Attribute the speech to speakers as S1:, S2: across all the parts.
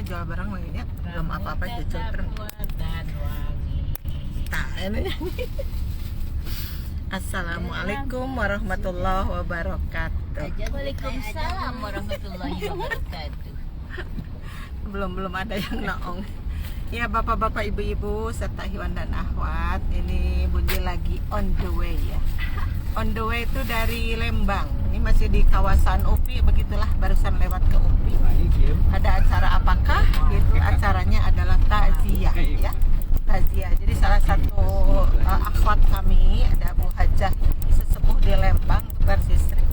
S1: jual barang lagi ya. Belum apa-apa cicil terus. Tak ini. Assalamualaikum warahmatullahi wabarakatuh.
S2: Waalaikumsalam warahmatullahi wabarakatuh.
S1: Belum ada yang naong. Ya bapak-bapak, ibu-ibu serta Iwan dan Ahwat, ini Bunji lagi on the way ya. On the way itu dari Lembang. Ini masih di kawasan UPI, begitulah, barusan lewat ke UPI. Ada acara apakah? Itu acaranya adalah takziah ya. Takziah. Jadi salah satu akhwat kami, ada Bu Hajah sesepuh di Lembang, Persistri,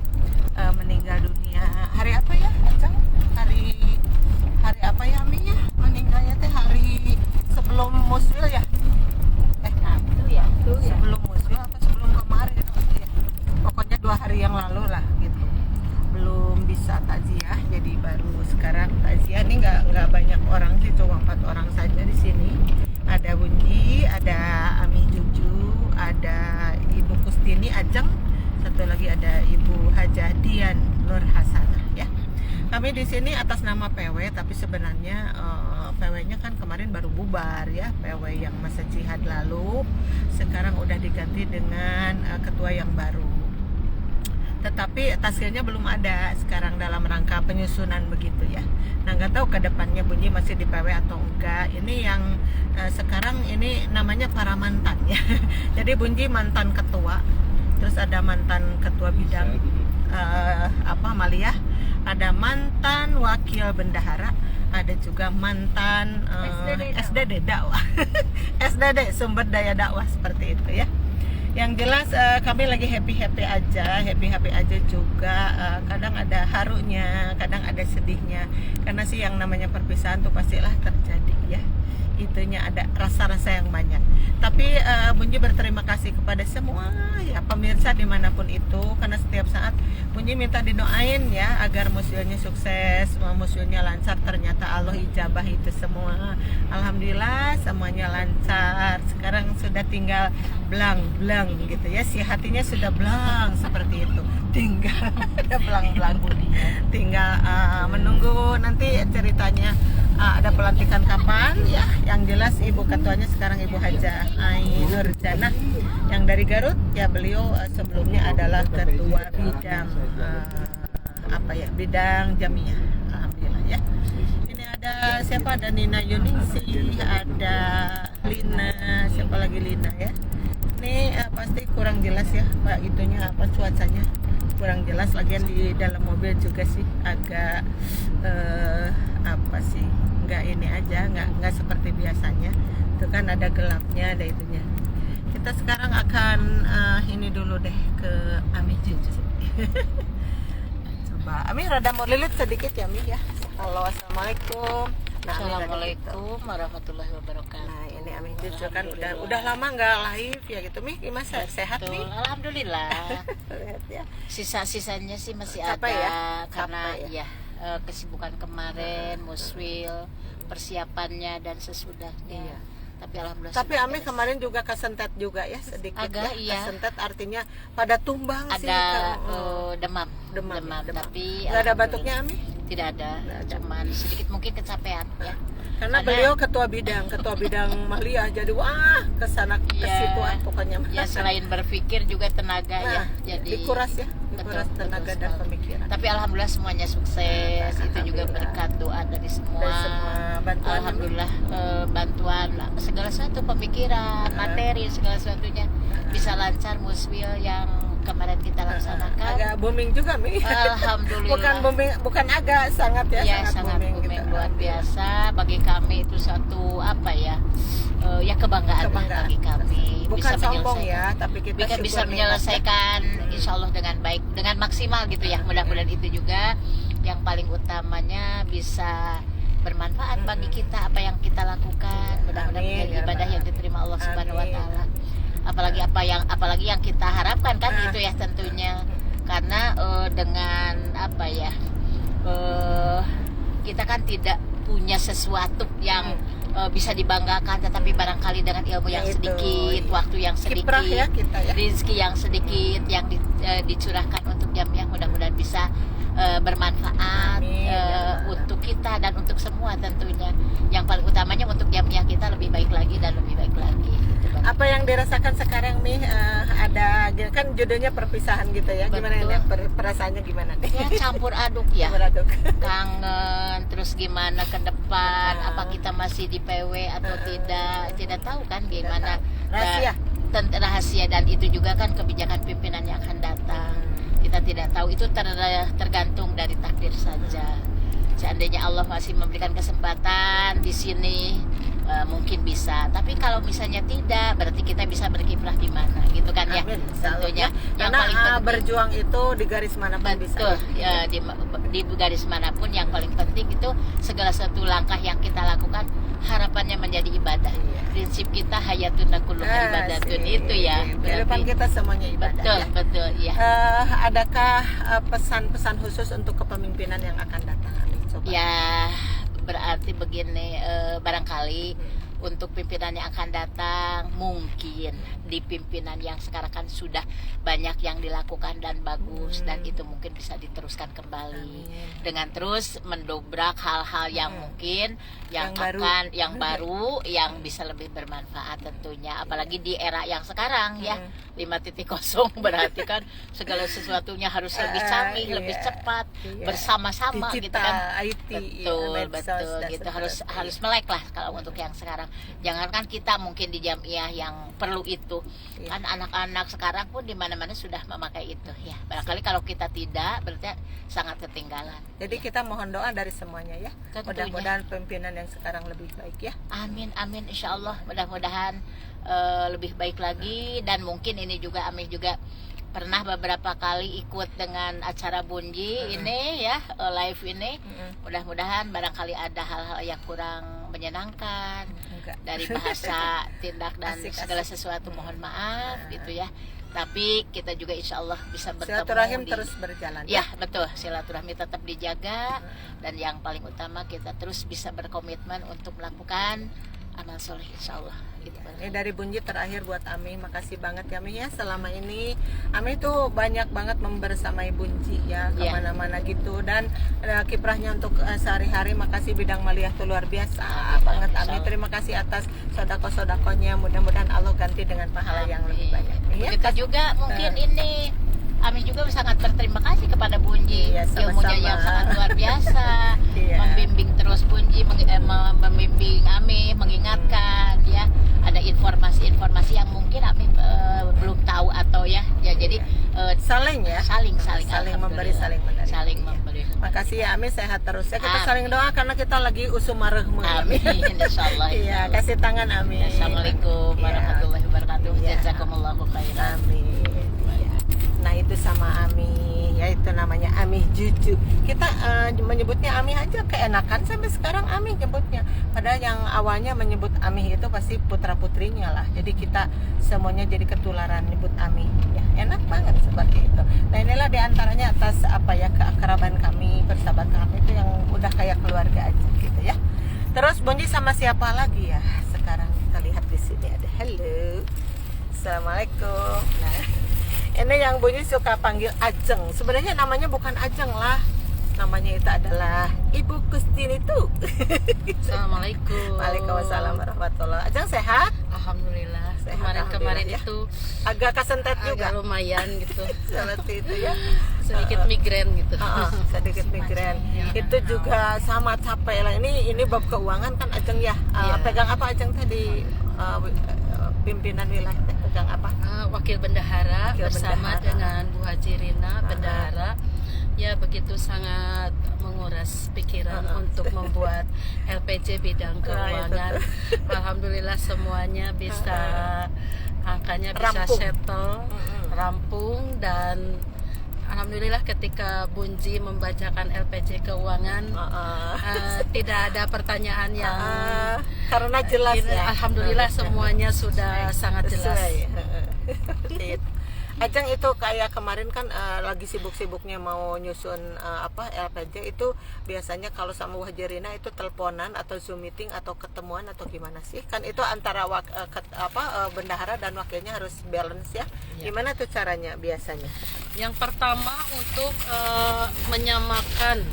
S1: meninggal dunia. Hari apa ya, Acang? Hari apa ya, Mi ya? Meninggalnya teh hari sebelum muswil ya? Sebelum muswil apa sebelum kemarin ya? Pokoknya 2 hari yang lalu lah gitu. Belum bisa takziah, jadi baru sekarang takziah. Ini nggak banyak orang sih, cuma 4 orang saja di sini. Ada Bunji, ada Ami Juju, ada Ibu Kustini Ajeng, satu lagi ada Ibu Hajah Dian Nur Hasanah ya. Kami di sini atas nama PW, tapi sebenarnya PW-nya kan kemarin baru bubar ya, PW yang masa jihad lalu. Sekarang udah diganti dengan ketua yang baru. Tetapi tasnya belum ada sekarang dalam rangka penyusunan begitu ya. Nah nggak tahu ke depannya Bunyi masih di PW atau enggak. Ini yang sekarang ini namanya para mantan ya. Jadi Bunyi mantan ketua, terus ada mantan ketua bidang Maliyah, ada mantan wakil bendahara, ada juga mantan SDD dakwah. SDD sumber daya dakwah seperti itu ya. Yang jelas kami lagi happy aja juga. Kadang ada harunya, kadang ada sedihnya, karena sih yang namanya perpisahan tuh pastilah terjadi ya. Itunya ada rasa-rasa yang banyak. Tapi Bunyi berterima kasih kepada semua ya pemirsa dimanapun itu, karena setiap saat Bunyi minta didoain ya agar musyilnya sukses, musyilnya lancar. Ternyata Allah ijabah itu semua. Alhamdulillah semuanya lancar. Sekarang sudah tinggal blang gitu ya, si hatinya sudah blang seperti itu. Tinggal ada blang tinggal menunggu nanti ceritanya ada pelantikan kapan ya. Yang jelas ibu ketuanya sekarang Ibu Hajah Ainur Janah yang dari Garut ya. Beliau sebelumnya adalah ketua bidang bidang Jamiah. Alhamdulillah ya. Ini ada siapa, ada Nina Yuningsi, ada Lina, siapa lagi Lina ya. Ini pasti kurang jelas ya Pak, itunya apa, cuacanya kurang jelas. Lagian di dalam mobil juga sih agak nggak ini aja, nggak seperti biasanya. Itu kan ada gelapnya, ada itunya. Kita sekarang akan ini dulu deh ke Ami Juju. Coba Ami rada mau lilit sedikit ya Mi ya. Halo, assalamualaikum. Nah,
S2: Assalamualaikum warahmatullahi wabarakatuh.
S1: Nah ini Ami Juju kan udah lama nggak live ya gitu Mi. Gimana, sehat Mi?
S2: Alhamdulillah.
S1: Sehat ya.
S2: Sisa-sisanya sih masih
S1: Capek
S2: ada
S1: ya?
S2: karena
S1: Capek
S2: ya kesibukan kemarin, muswil, persiapannya dan sesudahnya.
S1: Iya.
S2: Tapi alhamdulillah.
S1: Tapi
S2: sudah
S1: Ami
S2: beres.
S1: kemarin juga kesentet juga ya sedikit.
S2: Agak,
S1: ya.
S2: iya.
S1: Kesentet artinya pada tumbang sih.
S2: Ada
S1: Demam.
S2: demam. Tapi
S1: Nggak ada batuknya Ami?
S2: tidak ada, cuman sedikit mungkin kecapean ya.
S1: Karena beliau ketua bidang Maliyah, jadi wah kesana ke situ pokoknya.
S2: Ya selain berpikir juga tenaga ya, jadi
S1: dikuras
S2: betul,
S1: tenaga
S2: betul
S1: dan
S2: sekali.
S1: pemikiran.
S2: Tapi alhamdulillah semuanya sukses. Itu juga
S1: Alhamdulillah.
S2: berkat doa dari semua.
S1: Dan semua bantuan.
S2: Alhamdulillah bantuan segala sesuatu, pemikiran, materi segala sesuatunya bisa lancar. Muswil yang kemarin kita laksanakan
S1: agak booming juga Mi.
S2: Alhamdulillah.
S1: Bukan booming, bukan agak, sangat ya,
S2: Ya, sangat booming
S1: gitu.
S2: luar biasa. Bagi kami itu satu kebanggaan bagi kami.
S1: Bukan
S2: bisa
S1: sombong
S2: menyelesaikan.
S1: ya, tapi kita
S2: bisa
S1: syukur
S2: menyelesaikan insya Allah dengan baik, dengan maksimal gitu ya. Mudah-mudahan itu juga yang paling utamanya bisa bermanfaat bagi kita, apa yang kita lakukan. Mudah-mudahan
S1: Amin,
S2: menjadi
S1: ya
S2: ibadah
S1: Rabbal.
S2: yang diterima Allah Subhanahu wa
S1: Amin.
S2: taala. Apalagi yang kita harapkan kan itu ya tentunya, karena dengan kita kan tidak punya sesuatu yang bisa dibanggakan, tetapi barangkali dengan ilmu yang
S1: Ya itu,
S2: sedikit, waktu yang sedikit,
S1: kiprah ya kita ya.
S2: rezeki yang sedikit yang dicurahkan untuk jamiah, mudah-mudahan bisa bermanfaat
S1: Amin, ya Allah.
S2: untuk kita dan untuk semua tentunya. Yang paling utamanya untuk jamiah kita lebih baik lagi dan lebih baik lagi. Gitu, Bang.
S1: Apa yang dirasakan sekarang nih, ada kan judulnya perpisahan gitu ya, gimana
S2: Betul.
S1: nih perasaannya gimana nih?
S2: Ya campur aduk ya.
S1: Beraduk.
S2: Kangen, terus gimana ke depan, apa kita masih di PW atau tidak tahu kan gimana.
S1: Rahasia.
S2: Rahasia, dan itu juga kan kebijakan pimpinan yang akan datang. Kita tidak tahu, itu tergantung dari takdir saja. Seandainya Allah masih memberikan kesempatan di sini, mungkin bisa. Tapi kalau misalnya tidak, berarti kita bisa berkiprah di mana, gitu kan ya?
S1: Amin, insya Allah.
S2: Tentunya. Yang
S1: Karena
S2: paling penting,
S1: berjuang itu di garis manapun bisa.
S2: betul, ya, di garis manapun yang paling penting itu segala satu langkah yang kita lakukan harapannya menjadi ibadah.
S1: Iya.
S2: Prinsip kita hayatun kulluha ibadatun, itu ya.
S1: Kehidupan
S2: Berarti
S1: kita semuanya ibadah.
S2: betul,
S1: Ya.
S2: betul, ya.
S1: Adakah pesan-pesan khusus untuk kepemimpinan yang akan datang? Coba.
S2: Ya, berarti begini, barangkali untuk pimpinan yang akan datang, mungkin di pimpinan yang sekarang kan sudah banyak yang dilakukan dan bagus, dan itu mungkin bisa diteruskan kembali.
S1: Amin.
S2: Dengan terus mendobrak hal-hal yang mungkin yang
S1: Yang baru.
S2: yang bisa lebih bermanfaat tentunya, apalagi di era yang sekarang ya 5.0 berarti kan segala sesuatunya harus lebih canggih,
S1: Iya.
S2: lebih cepat,
S1: Iya.
S2: bersama-sama gitu
S1: Digital,
S2: kan.
S1: IT,
S2: Betul,
S1: medsos,
S2: betul
S1: dan
S2: gitu,
S1: seterusnya.
S2: harus melek lah kalau untuk yang sekarang. Jangankan kita mungkin di jamiah yang perlu itu,
S1: Iya.
S2: kan anak-anak sekarang pun di mana-mana sudah memakai itu ya. Barangkali kalau kita tidak, berarti sangat ketinggalan.
S1: Jadi kita mohon doa dari semuanya ya.
S2: Tentunya.
S1: Mudah-mudahan pimpinan yang sekarang lebih baik ya.
S2: Amin, amin, insya Allah. Mudah-mudahan lebih baik lagi. Dan mungkin ini juga Amih juga pernah beberapa kali ikut dengan acara Bunji ini ya, live ini. Mudah-mudahan barangkali ada hal-hal yang kurang menyenangkan
S1: Enggak.
S2: dari bahasa, tindak, dan
S1: Asik,
S2: segala
S1: asik.
S2: sesuatu, mohon maaf gitu ya. Tapi kita juga insya Allah bisa bertemu
S1: Silaturahim
S2: di-
S1: terus berjalan.
S2: Ya betul, silaturahmi tetap dijaga, dan yang paling utama kita terus bisa berkomitmen untuk melakukan amal soleh, insya Allah gitu.
S1: Ini dari Bunji terakhir buat Ami, makasih banget ya Mi ya. Selama ini Ami tuh banyak banget membersamai Bunji ya,
S2: Iya.
S1: kemana-mana gitu. Dan kiprahnya untuk sehari-hari, makasih bidang maliyah tuh luar biasa banget Ami.
S2: Insyaallah.
S1: Terima kasih atas sodako-sodakonya. Mudah-mudahan Allah ganti dengan pahala yang lebih banyak ya.
S2: Begitu juga mungkin ini Ami juga sangat berterima kasih kepada Bunji,
S1: Iya, sama-sama.
S2: ilmunya yang sangat luar biasa.
S1: Iya.
S2: Membimbing terus Bunji, membimbing Ami, mengingatkan ya, ada informasi-informasi yang mungkin Ami belum tahu atau ya jadi
S1: Saling ya.
S2: saling
S1: Saling memberi,
S2: alhamdulillah.
S1: saling menerima.
S2: Saling
S1: Iya.
S2: memberi.
S1: Makasih ya Ami, sehat terus ya. Kita
S2: Amin.
S1: saling doa karena kita lagi usumareh
S2: Amin, insyaallah.
S1: Iya, kasih tangan Ami.
S2: Assalamualaikum
S1: Iya.
S2: warahmatullahi wabarakatuh.
S1: Iya.
S2: Jazakumullahu khairan.
S1: Amin. Iya. Nah itu sama Ami, ya itu namanya Ami Juju. Kita menyebutnya Ami aja keenakan sampai sekarang Ami nyebutnya. Padahal yang awalnya menyebut Ami itu pasti putra putrinya lah. Jadi kita semuanya jadi ketularan nyebut Ami. Ya enak banget seperti itu. Nah inilah diantaranya atas apa ya, keakraban kami, persahabatan kami itu yang udah kayak keluarga aja gitu ya. Terus Bunji sama siapa lagi ya? Sekarang kita lihat di sini ada. Halo. Assalamualaikum. Nah, ini yang Bunyi suka panggil Ajeng. Sebenarnya namanya bukan Ajeng lah. Namanya itu adalah Ibu Kustini tuh.
S3: Assalamualaikum.
S1: Waalaikumsalam warahmatullahi. Ajeng sehat?
S3: Alhamdulillah.
S1: Sehat,
S3: Kemarin-kemarin
S1: alhamdulillah, ya.
S3: itu
S1: Agak kesentet juga.
S3: agak lumayan gitu.
S1: Seperti itu ya.
S3: Sedikit migrain gitu.
S1: Sedikit migrain.
S3: Ya.
S1: Itu juga sama capek lah. Ini bab keuangan kan Ajeng ya.
S3: Iya.
S1: Pegang apa Ajeng tadi? Pimpinan wilayah pegang apa?
S3: Wakil bendahara
S1: Wakil
S3: bersama
S1: bendahara.
S3: dengan Bu Haji Rina bendahara. Ya begitu sangat menguras pikiran untuk membuat LPJ bidang keuangan. Alhamdulillah semuanya bisa angkanya bisa
S1: Rampung.
S3: settle, rampung, dan alhamdulillah ketika Bunji membacakan LPJ keuangan tidak ada pertanyaan yang
S1: Karena jelas ya.
S3: alhamdulillah semuanya sudah sangat jelas.
S1: Sesuai. Seperti itu. Ajeng itu kayak kemarin kan lagi sibuk-sibuknya mau nyusun LPJ itu biasanya kalau sama Bu Haji Rina itu teleponan atau Zoom meeting atau ketemuan atau gimana sih? Kan itu antara bendahara dan wakilnya harus balance ya. Gimana tuh caranya biasanya?
S3: Yang pertama untuk menyamakan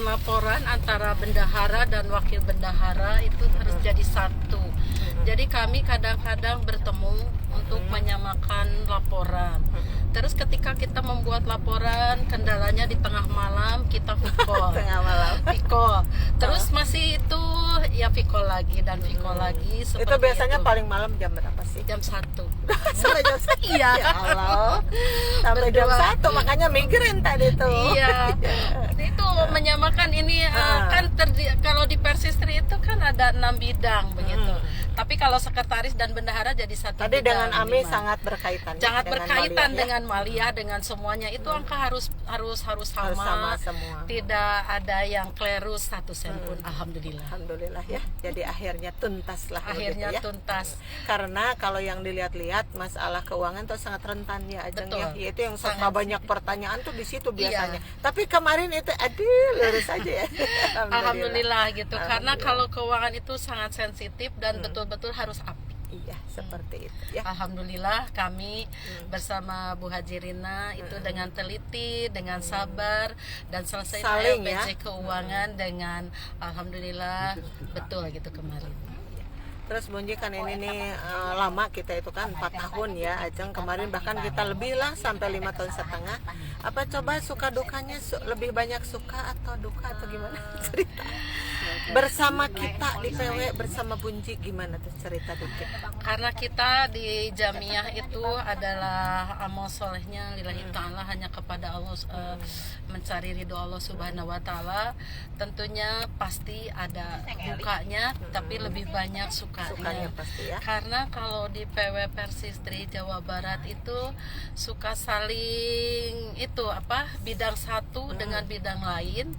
S3: laporan antara bendahara dan wakil bendahara itu harus jadi satu. Jadi kami kadang-kadang bertemu untuk menyamakan laporan. Terus ketika kita membuat laporan, kendalanya di tengah malam kita vicol.
S1: Tengah malam.
S3: Vicol. Terus masih itu ya vicol lagi dan vicol lagi.
S1: Itu biasanya paling malam jam berapa sih?
S3: Jam 1.
S1: Sampai jam 1.
S3: Iya.
S1: Ya Allah. Sampai jam 1 makanya migrain tadi tuh.
S3: Iya. Itu menyamakan ini kan kalau di Persistri itu kan ada 6 bidang begitu. Tapi kalau sekretaris dan bendahara jadi satu
S1: Tadi
S3: bidang.
S1: dengan Ami
S3: 5.
S1: sangat berkaitan.
S3: Sangat berkaitan
S1: Malia,
S3: dengan Malia, dengan semuanya. Itu angka harus sama.
S1: Semua.
S3: Tidak ada yang keliru satu sen pun. Alhamdulillah.
S1: Alhamdulillah ya. Jadi akhirnya tuntas lah.
S3: Akhirnya
S1: begitu ya.
S3: tuntas.
S1: Karena kalau yang dilihat-lihat masalah keuangan tuh sangat rentan ya Ajeng ya.
S3: Betul.
S1: Yaitu yang suka
S3: Sangat.
S1: banyak pertanyaan tuh di situ biasanya.
S3: Iya.
S1: Tapi kemarin itu adil lurus aja ya.
S3: Alhamdulillah gitu. Karena
S1: Alhamdulillah.
S3: kalau keuangan itu sangat sensitif dan betul-betul harus api.
S1: Iya, seperti itu ya.
S3: Alhamdulillah kami bersama Bu Haji Rina itu dengan teliti, dengan sabar dan selesai
S1: Saling,
S3: LPJ
S1: ya.
S3: keuangan dengan alhamdulillah betul gitu kemarin.
S1: Terus Bunji kan ini nih lama kita itu kan 4 tahun ya Ajeng, kemarin bahkan kita lebih lah sampai 5 tahun setengah. Apa coba suka dukanya lebih banyak suka atau duka atau gimana cerita bersama kita di PW bersama Bunji, gimana tuh cerita dikit?
S3: Karena kita di Jamiah itu adalah amal solehnya lillahi ta'ala, hanya kepada Allah, mencari ridho Allah subhanahu wa ta'ala. Tentunya pasti ada dukanya, tapi lebih banyak
S1: Sukanya pasti ya.
S3: Karena kalau di PW Persistri Jawa Barat itu suka saling itu bidang satu dengan bidang lain.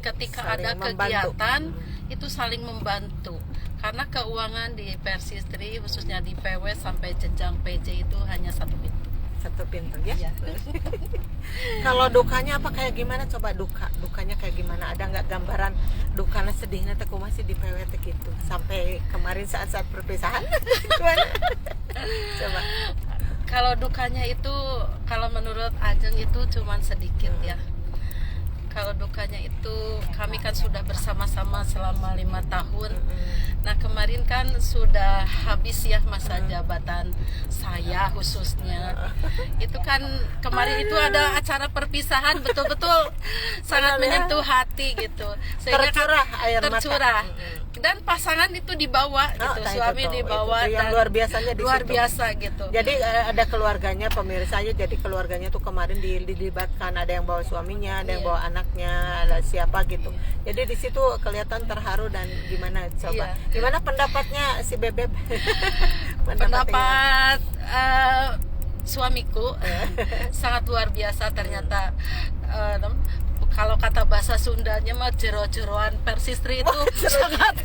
S3: Ketika
S1: saling
S3: ada
S1: membantu.
S3: kegiatan itu saling membantu. Karena keuangan di Persistri khususnya di PW sampai jenjang PJ itu hanya satu pintu.
S1: Ya. Kalau dukanya apa kayak gimana, coba dukanya kayak gimana, ada nggak gambaran dukanya sedihnya teh masih di PW teh gitu sampai kemarin saat perpisahan gimana? Coba.
S3: Kalau dukanya itu kalau menurut Ajeng itu cuman sedikit ya. Kalau dukanya itu kami kan sudah bersama-sama selama 5 tahun. Nah kemarin kan sudah habis ya masa jabatan saya khususnya. Itu kan kemarin itu ada acara perpisahan betul-betul sangat menyentuh hati gitu. Sehingga
S1: Tercurah air mata.
S3: tercurah. Dan pasangan itu dibawa gitu, suami dibawa
S1: itu yang
S3: dan
S1: luar biasanya di
S3: luar
S1: situ.
S3: biasa gitu.
S1: Jadi ada keluarganya, pemirsanya, jadi keluarganya tuh kemarin dilibatkan, ada yang bawa suaminya, ada yang bawa anaknya, ada siapa gitu. Jadi di situ kelihatan terharu dan gimana coba.
S3: Iya.
S1: Gimana pendapatnya si Bebeb?
S3: Pendapat suamiku sangat luar biasa ternyata. Kalau kata bahasa Sundanya mah jero-jeroan Persistri itu sangat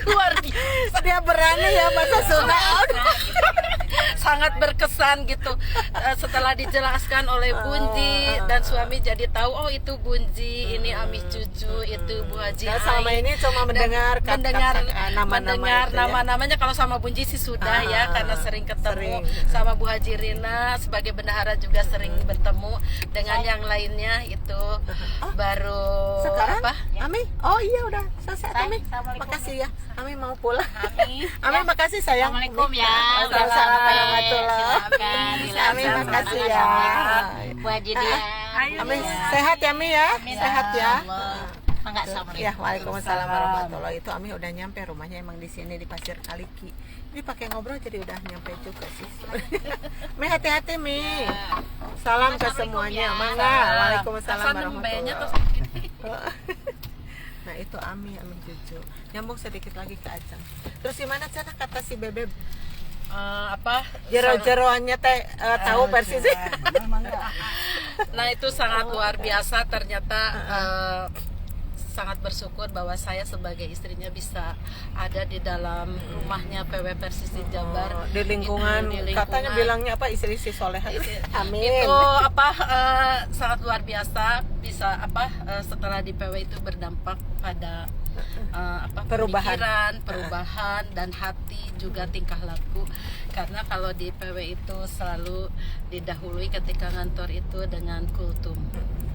S3: luar biasa.
S1: Dia berani ya bahasa Sunda.
S3: Sangat berkesan gitu. Setelah dijelaskan oleh Bunji dan suami jadi tahu, oh itu Bunji, ini Ami Cucu, itu Bu Haji.
S1: Nah, selama ini cuma mendengar
S3: nama-namanya. Kalau sama Bunji sih sudah ya, karena sering ketemu. Sama Bu Haji Rina sebagai bendahara juga sering bertemu. Dengan yang lainnya itu baru
S1: sekarang
S3: apa?
S1: Ami, oh iya udah selesai Ami. Makasih ya, Ami mau pulang. Ami makasih sayang.
S2: Assalamualaikum ya.
S1: Waalaikumsalam warahmatullahi.
S2: Silakan.
S1: Ami makasih ya.
S2: Bu Haji dia.
S1: Ami sehat ya Mi ya, sehat ya.
S2: Enggak sama.
S1: Ya, waalaikumsalam warahmatullahi. Itu Ami udah nyampe rumahnya, emang di sini di Pasir Kaliki. Ini pakai ngobrol jadi udah nyampe juga sih. Mi hati-hati Mi. Salam ke semuanya. Mangga. Waalaikumsalam warahmatullahi. Nah itu Ami Cucu. Nyambung sedikit lagi ke Ajeng. Terus gimana cara kata si Bebeb? Jero-jeroannya teh tahu persis.
S3: Nah itu sangat luar biasa ternyata. sangat bersyukur bahwa saya sebagai istrinya bisa ada di dalam rumahnya PW Persisi Jabar.
S1: Di lingkungan,
S3: Di
S1: katanya bilangnya apa, istri-istri soleha. Amin.
S3: Itu sangat luar biasa, bisa setelah di PW itu berdampak pada
S1: Perubahan.
S3: perubahan dan hati juga tingkah laku. Karena kalau di PW itu selalu didahului ketika ngantor itu dengan kultum.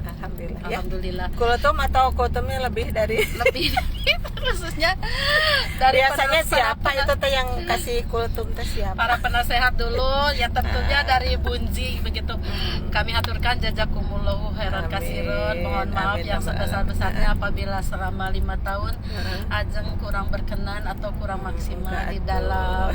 S1: Alhamdulillah. Ya.
S3: Alhamdulillah.
S1: Kultum atau kultumnya lebih dari
S3: Khususnya dari
S1: biasanya siapa
S3: para
S1: itu teh yang kasih kultum teh siapa?
S3: para penasehat dulu ya, tentunya dari Bunji begitu. Kami aturkan jazakumullahu khairan
S1: Amin.
S3: kasiron. Mohon maaf
S1: Amin.
S3: yang sebesar-besarnya apabila selama 5 tahun Ajeng kurang berkenan atau kurang maksimal di dalam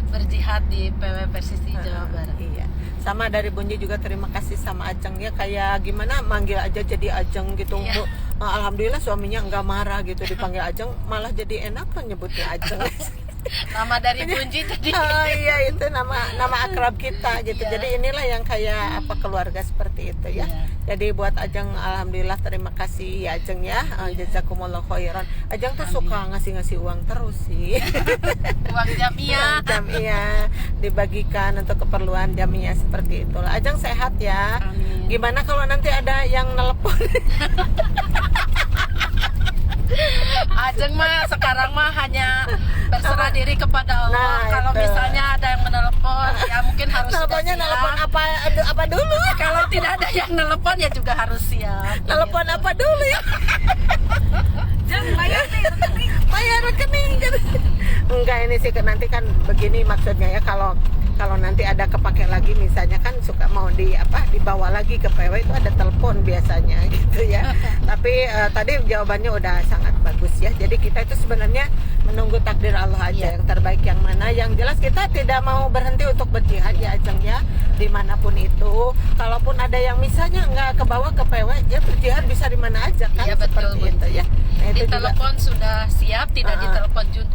S3: berjihad di PW Persisi Jawa Barat.
S1: Iya. Sama dari Bunji juga terima kasih sama Ajeng ya, kayak gimana manggil aja jadi Ajeng gitu.
S3: Iya.
S1: Bu. Alhamdulillah suaminya enggak marah gitu dipanggil Ajeng, malah jadi enak kan nyebutnya Ajeng.
S3: Nama dari Bunji jadi
S1: Oh iya, itu nama akrab kita gitu.
S3: Iya.
S1: Jadi inilah yang kayak keluarga seperti itu ya.
S3: Iya.
S1: Jadi buat Ajeng alhamdulillah terima kasih ya Ajeng ya. Jazakumullah khairan. Ajeng tuh suka ngasih uang terus sih.
S3: uang jamiah.
S1: Jamiah dibagikan untuk keperluan jamiah seperti itulah. Ajeng sehat ya.
S3: Amin.
S1: Gimana kalau nanti ada yang nelepon?
S3: Ajeng mah sekarang mah hanya berserah diri kepada Allah.
S1: Nah,
S3: Kalau
S1: itu.
S3: misalnya ada yang menelepon, ya mungkin harus sudah
S1: Teleponnya
S3: siap.
S1: nelepon apa dulu?
S3: Kalau tidak ada yang nelepon ya juga harus siap.
S1: Telepon apa dulu ya? Bayar rekening kan. Enggak, ini sih nanti kan begini maksudnya ya, kalau nanti ada kepake lagi misalnya kan suka mau dibawa lagi ke PW itu ada telepon biasanya gitu ya. Tapi tadi jawabannya udah sangat bagus ya. Jadi kita itu sebenarnya menunggu takdir Allah aja yang terbaik yang mana. Yang jelas kita tidak mau berhenti untuk berjihad ya Ajeng ya, dimanapun itu. Kalaupun ada yang misalnya nggak kebawa ke PW ya, berjihad bisa di mana aja kan.
S3: Iya, betul,
S1: seperti itu ya. Nah, itu
S3: Di
S1: juga
S3: telepon sudah siap, tidak di telepon juga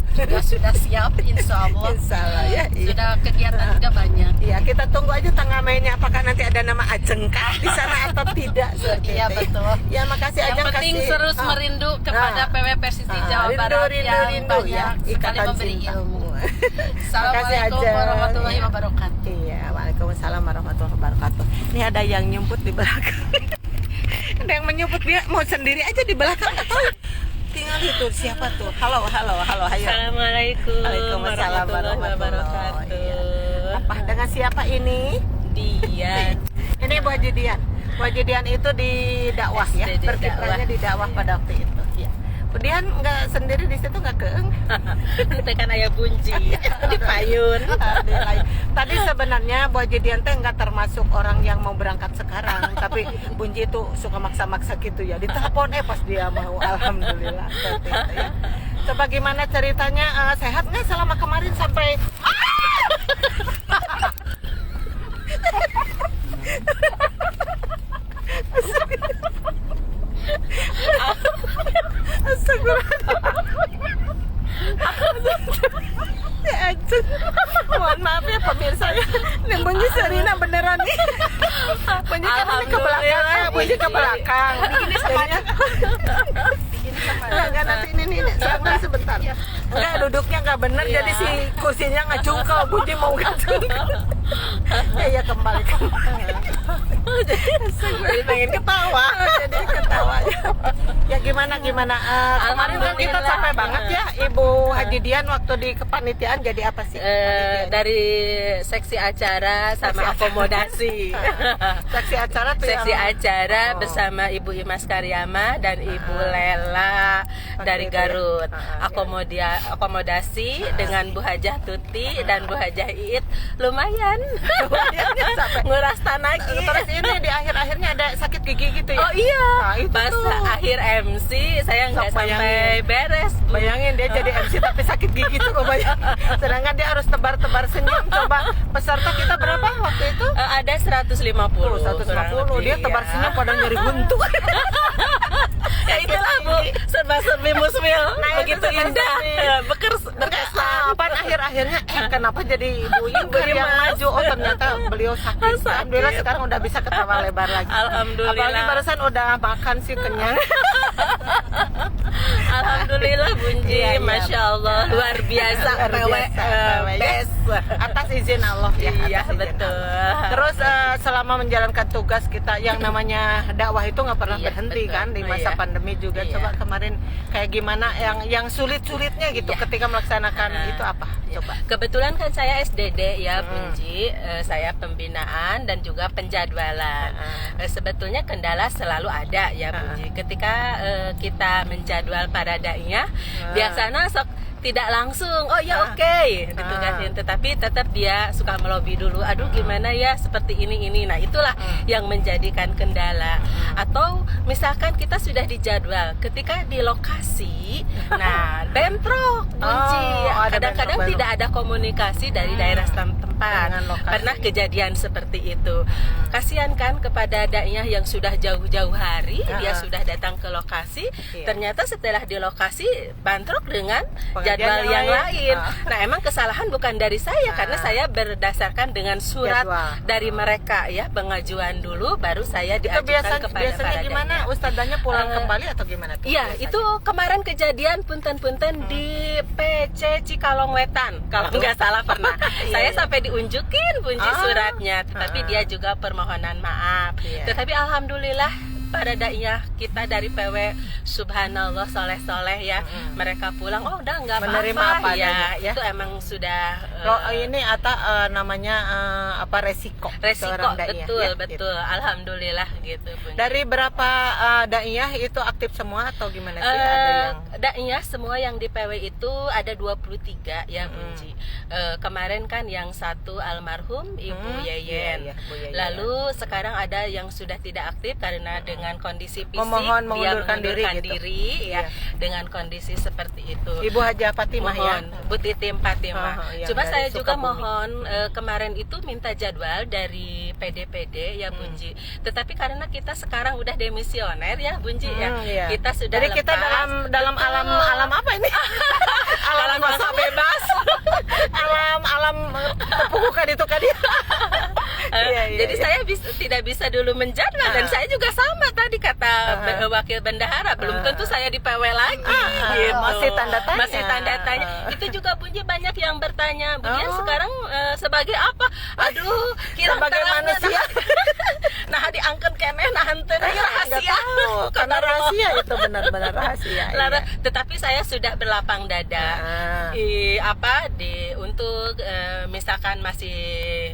S3: sudah siap, insya Allah.
S1: insya Allah ya. Iya.
S3: Sudah kegiatan juga banyak.
S1: Iya, kita tunggu aja tanggal mainnya apakah nanti ada nama Ajeng kah di sana atau tidak seperti
S3: Iya,
S1: itu.
S3: betul.
S1: Ya makasih
S3: Yang
S1: Ajeng
S3: penting
S1: kasih
S3: terus merindu kepada PW Persisi Jawa
S1: rindu,
S3: Barat
S1: rindu,
S3: yang
S1: rindu,
S3: banyak
S1: ya,
S3: sekali
S1: ikatan
S3: memberi
S1: cinta.
S3: ilmu.
S1: Makasih
S3: Assalamualaikum
S1: Ajeng.
S3: warahmatullahi
S1: Iya.
S3: wabarakatuh.
S1: Iya, waalaikumsalam warahmatullahi wabarakatuh. Ini ada yang nyumput di belakang. Ada yang menyumput, dia mau sendiri aja di belakang atau tinggal itu siapa tuh? Halo, hayo.
S4: Assalamualaikum
S1: Waalaikumsalam
S4: warahmatullahi wabarakatuh.
S1: Iya. Apa dengan siapa ini?
S4: Dian.
S1: Ini Bu Haji Dian. Bu Haji Dian itu di dakwah ya,
S4: SD
S1: berkiprahnya di dakwah pada waktu itu. Iya. Bu Dian nggak sendiri di situ, nggak keeng.
S4: Tekan ayah bunci di payun.
S1: Tadi sebenarnya Bu Haji Dian teh nggak termasuk orang yang mau berangkat sekarang, tapi Bunji itu suka maksa-maksa gitu ya. Ditelepon pas dia mau. Alhamdulillah seperti itu ya. Coba gimana ceritanya, sehat nggak selama kemarin sampai ya Ajeng. Mohon maaf ya pemirsa ya. Ini Bunji Serina beneran nih. Bunji kan ke belakang, Bunji ke belakang. Begini semuanya. Enggak, nanti ini sebentar sebentar. Enggak, duduknya enggak bener, jadi si kursinya ngajungkel. Bunji mau ngajungkel. Ya kembali. Jadi pengen ketawa. Jadi ketawanya. Ya gimana kemarin kan kita capek banget ya Ibu Haji Dian waktu di kepanitiaan. Jadi apa sih?
S4: Dari seksi acara sama akomodasi.
S1: Seksi acara tuh
S4: Seksi
S1: yang-
S4: acara
S1: Oh.
S4: bersama Ibu Imas Karyama dan Ibu Lela dari
S1: itu ya.
S4: Garut. Akomodasi dengan Bu Hajah Tuti dan Bu Hajah Iit lumayan.
S1: Sampai-
S4: Nguras tanagi.
S1: Terus ini di akhir-akhirnya ada sakit gigi gitu ya?
S4: Oh iya,
S1: Nah, itu
S4: pas
S1: tuh.
S4: akhir MC saya nggak
S1: Sok
S4: sampai
S1: bayangin.
S4: beres. Bu.
S1: Bayangin dia jadi MC tapi sakit gigi tuh bayangin. Sedangkan dia harus tebar-tebar senyum. Coba peserta kita berapa waktu itu?
S4: Ada 150.
S1: 150. Dia tebar
S4: iya.
S1: senyum pada nyeri buntu.
S4: Ya itulah Bu, serba-serbi musmil.
S1: Nah, itu
S4: begitu indah.
S1: serba-serbi.
S4: Berkesan.
S1: Pan akhir-akhirnya kenapa jadi Ibu Ingkar yang maju? Oh ternyata beliau sakit.
S4: Sakit.
S1: Alhamdulillah sekarang udah bisa ketawa lebar lagi.
S4: Alhamdulillah.
S1: Apalagi barusan udah makan sih kenyang.
S4: Masya Allah, luar biasa.
S1: Luar
S4: PW,
S1: biasa, PW, ya.
S4: best.
S1: Atas izin Allah ya.
S4: Iya,
S1: atas izin
S4: betul.
S1: Allah. Terus selama menjalankan tugas kita yang namanya dakwah itu nggak pernah
S2: Iya,
S1: berhenti
S2: betul.
S1: kan di masa
S4: Iya.
S1: pandemi juga.
S2: Iya.
S1: Coba kemarin kayak gimana yang sulit-sulitnya gitu
S2: Iya.
S1: ketika melaksanakan itu apa? Coba.
S4: Kebetulan kan saya SDD ya Bunji, saya pembinaan dan juga penjadwalan. Sebetulnya kendala selalu ada ya Bunji. Ketika kita menjadwal para dai-nya, biasanya sok tidak langsung, oh ya oke, gitu kan. Tetapi tetap dia suka melobi dulu, aduh gimana ya seperti ini. Nah itulah yang menjadikan kendala. Atau misalkan kita sudah dijadwal, ketika di lokasi, nah bentrok Bunji.
S1: Oh, ada
S4: Kadang-kadang
S1: bentrok
S4: tidak ada komunikasi dari daerah tempat.
S1: Dengan lokasi.
S4: Pernah kejadian seperti itu. Kasihan kan kepada dai-nya yang sudah jauh-jauh hari, dia sudah datang ke lokasi,
S1: Iya.
S4: ternyata setelah di lokasi bentrok dengan
S1: Pengajian
S4: jadwal yang lain.
S1: Ah.
S4: Nah, emang kesalahan bukan dari saya karena saya berdasarkan dengan surat
S1: Jadwal.
S4: dari mereka ya, pengajuan dulu baru saya
S1: Itu
S4: diajukan kepada
S1: biasanya
S4: para
S1: gimana?
S4: dai-nya.
S1: Ustadzanya pulang kembali atau gimana tuh?
S4: Iya,
S1: biasanya?
S4: itu kemarin kejadian punten-punten di PC Cikalong Wetan kalau nggak salah pernah. Saya sampai diunjukin Bunji suratnya, tetapi dia juga permohonan maaf.
S1: Iya.
S4: Tetapi alhamdulillah para dai-nya kita dari PW subhanallah soleh-soleh ya, mereka pulang oh udah nggak
S1: Menerima
S4: apa-apa
S1: apa
S4: ya,
S1: adanya, ya.
S4: itu emang sudah
S1: Ini namanya resiko
S4: resiko,
S1: seorang dai,
S4: betul
S1: ya?
S4: betul, alhamdulillah gitu Bunji.
S1: Dari berapa daiyah itu aktif semua atau gimana sih? Ada yang
S4: Dai-nya semua yang di PW itu ada 23 ya Bunji. Kemarin kan yang satu almarhum Ibu Yeyen.
S1: Iya, Bu Yeyen.
S4: Lalu sekarang ada yang sudah tidak aktif karena dengan kondisi fisik
S1: Memohon
S4: dia
S1: mengundurkan diri gitu.
S4: diri ya,
S1: Iya.
S4: dengan kondisi seperti itu.
S1: Ibu Haja Fatimah ya.
S4: Mohon Bu Titim Fatimah.
S1: yang
S4: Cuma
S1: dari
S4: saya juga
S1: Sukabumi.
S4: mohon kemarin itu minta jadwal dari PD ya Bunji. Tetapi karena kita sekarang udah demisioner ya Bunji ya.
S1: Iya.
S4: Kita sudah
S1: Jadi kita
S4: lepas.
S1: dalam alam apa ini?
S4: Alam masa bebas.
S1: alam terpukukan itu kan ya. Iya, iya,
S4: Jadi
S1: iya.
S4: saya tidak bisa dulu menjadwal dan saya juga sama tadi kata wakil bendahara belum tentu saya di PW lagi gitu.
S1: Masih tanda tanya.
S4: Masih tanda tanya. Itu juga Bunji banyak yang bertanya, Bunyi sekarang sebagai apa? Aduh, kira
S1: Sebagai manusia.
S4: Nah, diangkat keneh nah henteu
S1: Nggak
S4: rahasia.
S1: tahu, karena rahasia itu benar-benar rahasia.
S4: Lara,
S1: Iya.
S4: tetapi saya sudah berlapang dada untuk misalkan masih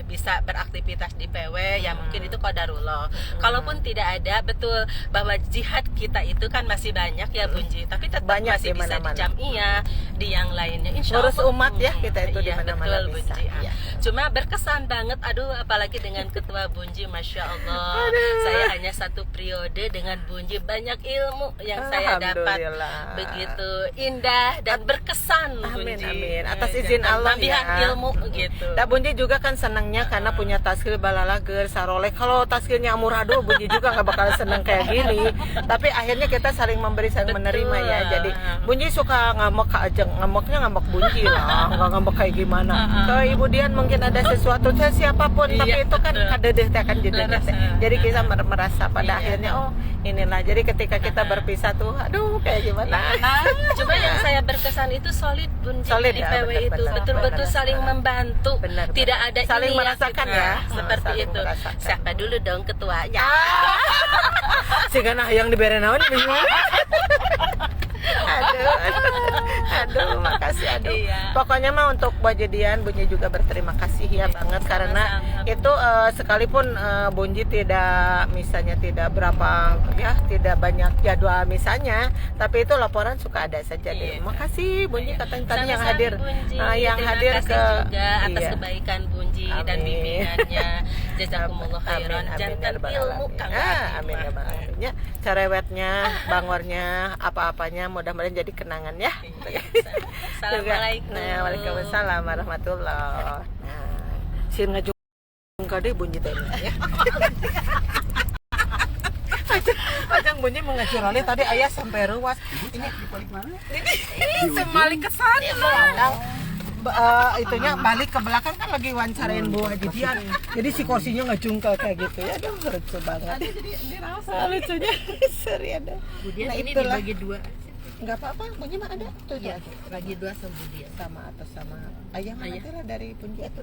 S4: bisa beraktivitas di PW ya mungkin itu qadarullah. Kalaupun tidak ada, betul bahwa jihad kita itu kan masih banyak ya Bunji, tapi tetap
S1: Banyak
S4: masih
S1: di
S4: bisa di
S1: mana-mana.
S4: Jamiah, di yang lainnya insya
S1: Ngurus
S4: Allah.
S1: umat ya kita itu di
S4: Iya,
S1: mana-mana
S4: betul,
S1: bisa.
S4: Bunji.
S1: Iya.
S4: Cuma berkesan banget, aduh apalagi dengan ketua Bunji, Masya Allah. Saya hanya satu periode dengan Bunji, banyak ilmu yang saya dapat.
S1: Alhamdulillah.
S4: Begitu indah dan berkesan
S1: Amin,
S4: Bunji.
S1: amin. Atas izin Allah
S4: Tambahan
S1: ya.
S4: ilmu gitu.
S1: Nah Bunji juga kan senangnya karena punya taskil balalager saroleh. Kalau taskilnya amurado Bunji juga nggak bakal senang kayak gini. Tapi akhirnya kita saling memberi saling menerima ya. Jadi Bunji suka ngambek aja, ngambeknya ngambek Bunji lah, nggak ngambek kayak gimana. Ke Ibu Dian mungkin ada sesuatu saya siapapun, tapi
S4: Iya,
S1: itu kan
S4: betul.
S1: kadedeh teh kan jedeh teh. Jadi kita merasa pada
S4: Iya.
S1: akhirnya oh inilah. Jadi ketika kita berpisah tuh, aduh kayak gimana?
S4: Nah, cuma yang saya berkesan itu solid Bunji
S1: Solid
S4: di
S1: ya,
S4: PW itu
S1: benar-benar.
S4: betul-betul saling membantu.
S1: Benar,
S4: Tidak
S1: benar.
S4: ada
S1: Saling
S4: ini
S1: merasakan
S4: gitu.
S1: ya.
S4: Seperti
S1: Saling
S4: itu.
S1: merasakan.
S4: Siapa dulu dong ketuanya?
S1: Sehingga nah yang diberi naon bingung. aduh, makasih aduh.
S4: Iya.
S1: Pokoknya mah untuk Bajedian Bunyi juga berterima kasih ya banget karena itu sekalipun Bunyi tidak misalnya tidak berapa ya tidak banyak jadwal misalnya, tapi itu laporan suka ada saja deh.
S4: Iya.
S1: Makasih Bunyi katanya tadi yang
S4: Sama-sama,
S1: hadir.
S4: Bunji.
S1: Yang
S4: Terima
S1: hadir
S4: kasih
S1: ke
S4: juga atas
S1: iya.
S4: kebaikan Bunji dan
S1: Amin.
S4: bimbingannya. Jazakumullah khairan. Jantan ilmu Kang Adi.
S1: Amin ya Bang Adi. Ya, cerewetnya, bangornya, apa-apanya mudah-mudahan jadi kenangan ya.
S4: Assalamualaikum.
S1: Nah, waalaikumsalam warahmatullah. Nah, sin ngajung kade Bunyi teh ya. Pajang Bunyi mengajar oleh tadi ayah sampai ruas. Ini semali kesan ya. Itunya balik ke belakang kan lagi wawancarain Bu Hajidian. Jadi si kursinya ngejungkel kayak gitu ya. Aduh lucu banget. Lucunya seri ada.
S2: Kemudian
S1: Nah,
S2: ini
S1: itulah.
S2: dibagi dua.
S1: Nggak apa-apa, Bunyi mah ada tuh
S3: Iya,
S1: aja.
S3: lagi 2 sembuh dia.
S1: Sama atau sama ayah mana
S3: Ayah.
S1: aja lah dari Punji itu.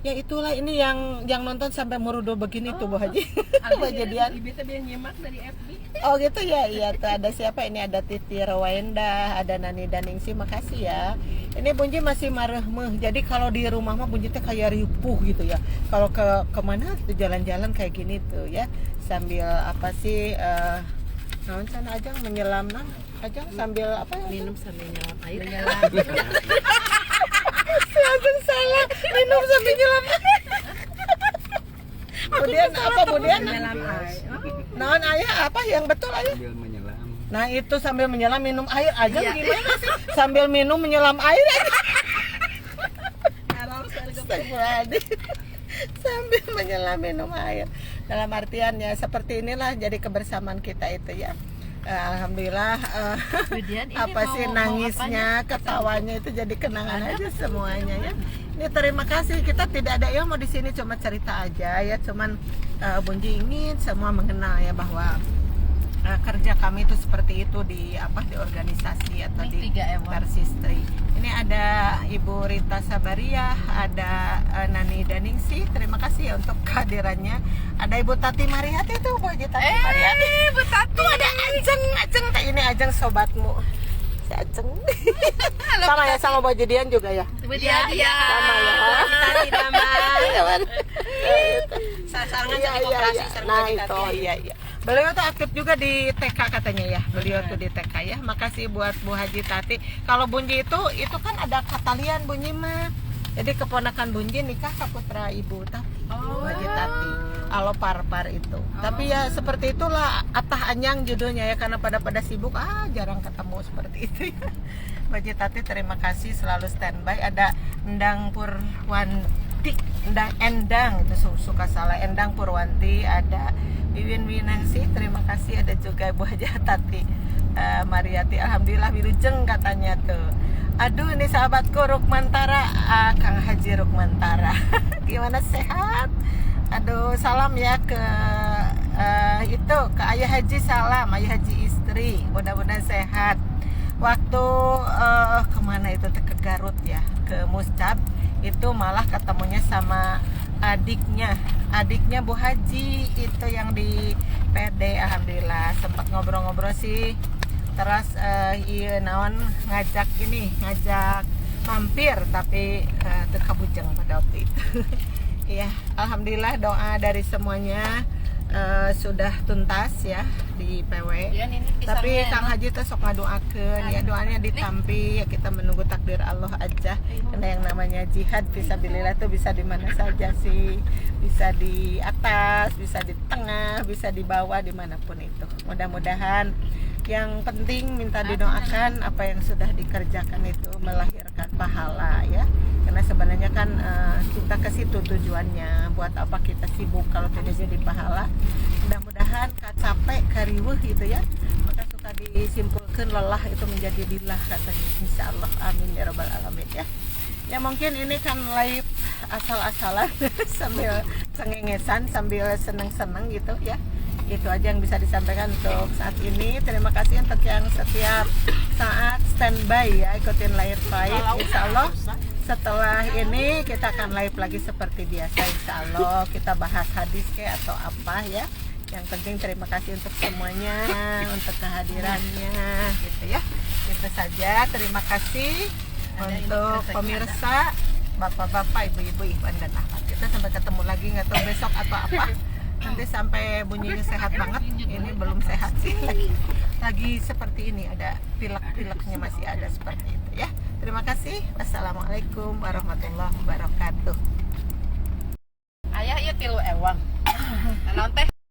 S1: Ya itulah ini yang nonton sampai merudo begini tuh Bu Haji. Kejadian.
S3: Bisa dia nyimak dari FB.
S1: Oh gitu ya, iya tuh ada siapa ini, ada Titi Rowenda, ada Nani Daningsi, makasih ya. Ini Bunji masih mareh-meh, jadi kalau di rumah mah Bunji teh kayak ripuh gitu ya. Kalau kemana gitu jalan-jalan kayak gini tuh ya, sambil apa sih, naon sana Ajang menyelam Ajang sambil apa ya?
S3: Minum sambil nyelam air.
S1: Si Ajeng salah, minum sambil nyelam. Kemudian apa kemudian?
S3: Nyelam air.
S1: Naon ayah apa yang betul ayah?
S5: Sambil menyelam.
S1: Nah itu sambil menyelam minum air aja gimana sih? Sambil minum menyelam air aja. Astagfirullahaladzim. Sambil menyelam minum air. Dalam artian ya seperti inilah jadi kebersamaan kita itu ya. Alhamdulillah
S3: Kemudian ini
S1: apa sih
S3: mau
S1: nangisnya, ketawanya itu jadi kenangan aja semuanya ya. Ini terima kasih, kita tidak ada yang mau di sini cuma cerita aja ya, cuman Bunji ingin semua mengenal ya bahwa kerja kami itu seperti itu di organisasi atau
S3: Ini
S1: di
S3: 3 ewan.
S1: Persistri. Ini ada Ibu Rita Sabariah, ada Nani Daningsi, terima kasih ya untuk kehadirannya. Ada Ibu Tati Mariati itu, Bu Haji Tati Mariati.
S3: Bu Tati.
S1: Tuh ada Ajeng, ini Ajeng sobatmu. Si Ajeng. Sama ya sama Bu Haji Dian juga ya.
S3: Iya.
S1: Sama ya.
S3: Tati nama.
S1: Sarangan jadi koperasi nah itu iya. Beliau tuh aktif juga di TK katanya ya. Beliau tuh di TK ya. Makasih buat Bu Haji Tati. Kalau Bunji itu kan ada katalian Bunyi mah. Jadi keponakan Bunji nikah ke putra Ibu Tati. Bu Haji Tati. Alo Parpar itu. Tapi ya seperti itulah Atah Anyang judulnya ya, karena pada sibuk jarang ketemu seperti itu ya. Bu Haji Tati terima kasih selalu standby. Ada Endang Purwanti, Endang itu suka salah, Endang Purwanti, ada Wiwin Winansi, terima kasih. Ada juga Ibu Haji Tati Mariati, alhamdulillah wilujeng katanya tuh. Aduh ini sahabatku Rukmantara, Kang Haji Rukmantara. Gimana sehat? Aduh salam ya ke ke Ayah Haji, salam Ayah Haji istri, mudah-mudahan sehat. Waktu kemana itu ke Garut ya, ke Muscab itu malah ketemunya sama adiknya Bu Haji itu yang di PD. Alhamdulillah sempat ngobrol-ngobrol sih, terus iya naon ngajak mampir tapi terkabujeng pada waktu itu. Iya, alhamdulillah doa dari semuanya sudah tuntas ya di PW. Tapi Kang Haji tuh sok ngadoakeun ya, doanya ditampi ya, kita menunggu takdir Allah aja. Karena yang namanya jihad fisabilillah tuh bisa di mana saja sih. Bisa di atas, bisa di tengah, bisa di bawah, dimanapun itu. Mudah-mudahan yang penting minta didoakan apa yang sudah dikerjakan itu melahirkan pahala ya. Karena sebenarnya kan kita ke situ tujuannya, buat apa kita sibuk kalau tidak jadi pahala. Mudah-mudahan capek kariweuh gitu ya, maka suka disimpulkan lelah itu menjadi lillah katanya, insyaallah, amin ya rabbal alamin ya. Ya mungkin ini kan live asal-asalan sambil cengengesan, sambil seneng-seneng gitu ya. Itu aja yang bisa disampaikan untuk saat ini. Terima kasih untuk yang setiap saat standby ya, ikutin live insya Allah. Setelah ini kita akan live lagi seperti biasa, insya Allah kita bahas hadis atau apa ya. Yang penting terima kasih untuk semuanya, untuk kehadirannya gitu ya. Itu saja, terima kasih untuk pemirsa, bapak-bapak, ibu-ibu, Ikhwan dan Ahmad. Kita sampai ketemu lagi, nggak tahu besok atau apa. Nanti sampai bunyinya sehat banget. Ini belum sehat sih, lagi seperti ini, ada pilek-pileknya masih ada seperti itu ya. Terima kasih. Wassalamualaikum warahmatullahi wabarakatuh.
S3: Ayah ieu 3 ewang. Naon teh?